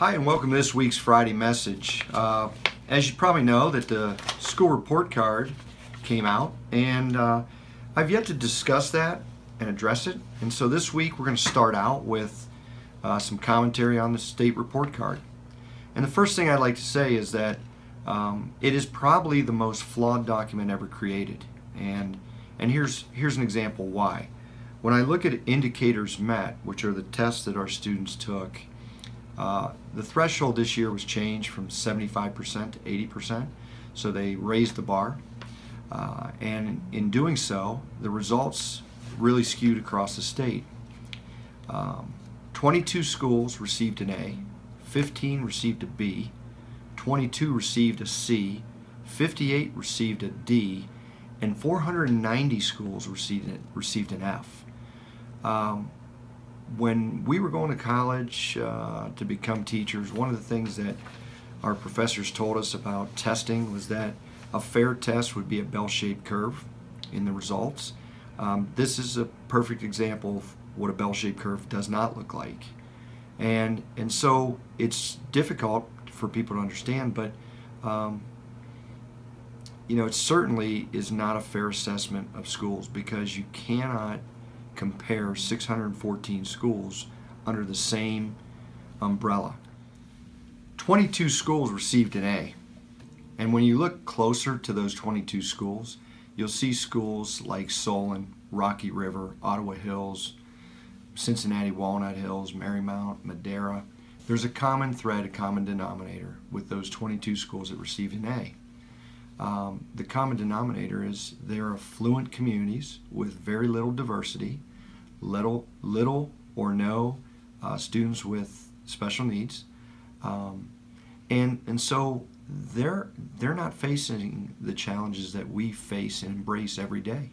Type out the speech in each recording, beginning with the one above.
Hi, and welcome to this week's Friday message. As you probably know, that the school report card came out, and I've yet to discuss that and address it. And so this week we're going to start out with some commentary on the state report card. And the first thing I'd like to say is that it is probably the most flawed document ever created. And here's an example why. When I look at indicators met, which are the tests that our students took, the threshold this year was changed from 75% to 80%, so they raised the bar. And in doing so, the results really skewed across the state. 22 schools received an A, 15 received a B, 22 received a C, 58 received a D, and 490 schools received an F. When we were going to college to become teachers, one of the things that our professors told us about testing was that a fair test would be a bell-shaped curve in the results. This is a perfect example of what a bell-shaped curve does not look like. And so it's difficult for people to understand, but it certainly is not a fair assessment of schools, because you cannot compare 614 schools under the same umbrella. 22 schools received an A, and when you look closer to those 22 schools, you'll see schools like Solon, Rocky River, Ottawa Hills, Cincinnati Walnut Hills, Marymount, Madera. There's a common thread, a common denominator with those 22 schools that received an A. The common denominator is they're affluent communities with very little diversity, little or no students with special needs, and so they're not facing the challenges that we face and embrace every day.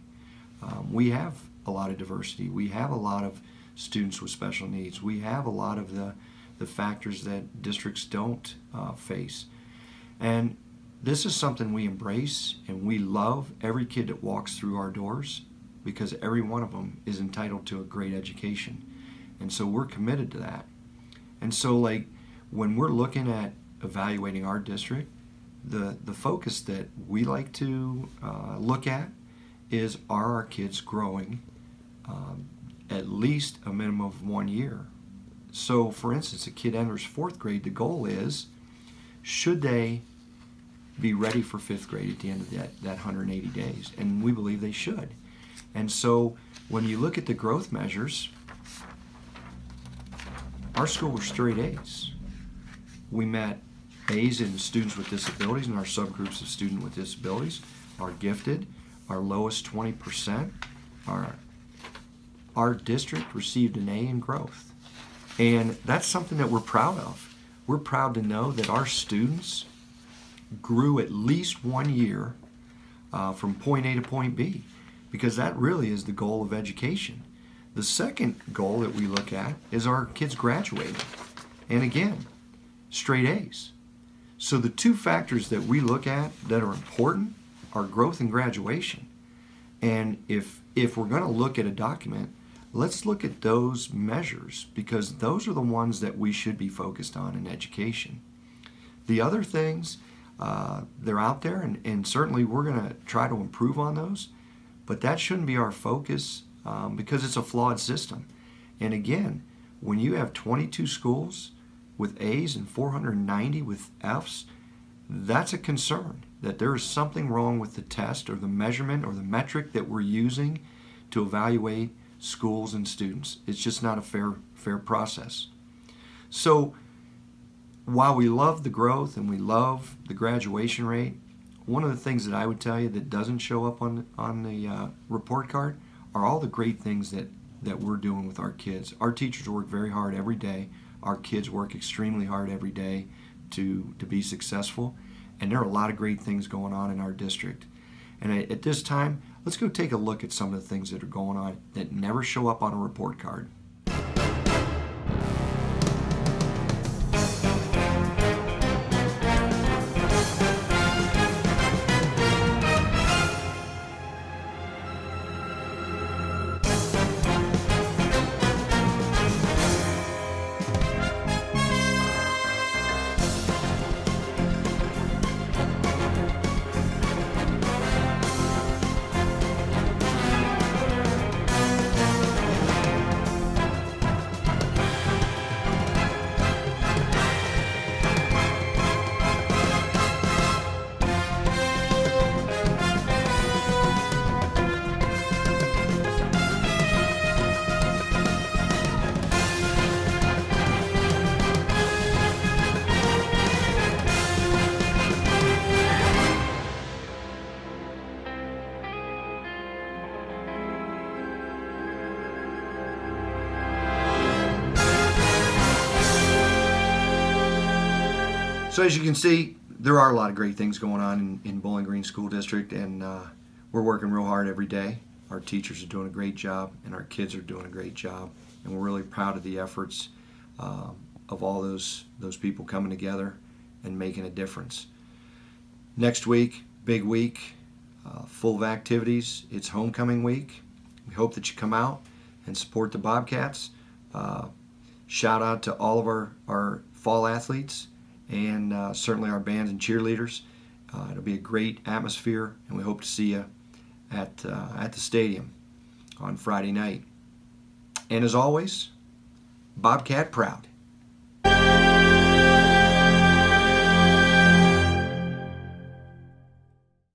We have a lot of diversity. We have a lot of students with special needs. We have a lot of the factors that districts don't face. And this is something we embrace, and we love every kid that walks through our doors, because every one of them is entitled to a great education. And so we're committed to that. And so, like, when we're looking at evaluating our district, the focus that we like to look at is, are our kids growing at least a minimum of 1 year? So, for instance, a kid enters 4th grade, the goal is, should they be ready for 5th grade at the end of that 180 days? And we believe they should. And so when you look at the growth measures, our school was straight A's. We met A's in students with disabilities and our subgroups of students with disabilities, our gifted, our lowest 20%. Our district received an A in growth. And that's something that we're proud of. We're proud to know that our students grew at least 1 year from point A to point B, because that really is the goal of education. The second goal that we look at is our kids graduating, and again, straight A's. So the two factors that we look at that are important are growth and graduation. And if we're going to look at a document, let's look at those measures, because those are the ones that we should be focused on in education. The other things, they're out there, and certainly we're going to try to improve on those, but that shouldn't be our focus, because it's a flawed system. And again, when you have 22 schools with A's and 490 with F's, that's a concern that there is something wrong with the test or the measurement or the metric that we're using to evaluate schools and students. It's just not a fair process. So while we love the growth and we love the graduation rate, one of the things that I would tell you that doesn't show up on the report card are all the great things that we're doing with our kids. Our teachers work very hard every day. Our kids work extremely hard every day to be successful. And there are a lot of great things going on in our district. And at this time, let's go take a look at some of the things that are going on that never show up on a report card. So as you can see, there are a lot of great things going on in Bowling Green School District, and we're working real hard every day. Our teachers are doing a great job, and our kids are doing a great job, and we're really proud of the efforts of all those people coming together and making a difference. Next week, big week, full of activities. It's homecoming week. We hope that you come out and support the Bobcats. Shout out to all of our fall athletes, and certainly our bands and cheerleaders. It'll be a great atmosphere, and we hope to see you at the stadium on Friday night. And as always, Bobcat proud.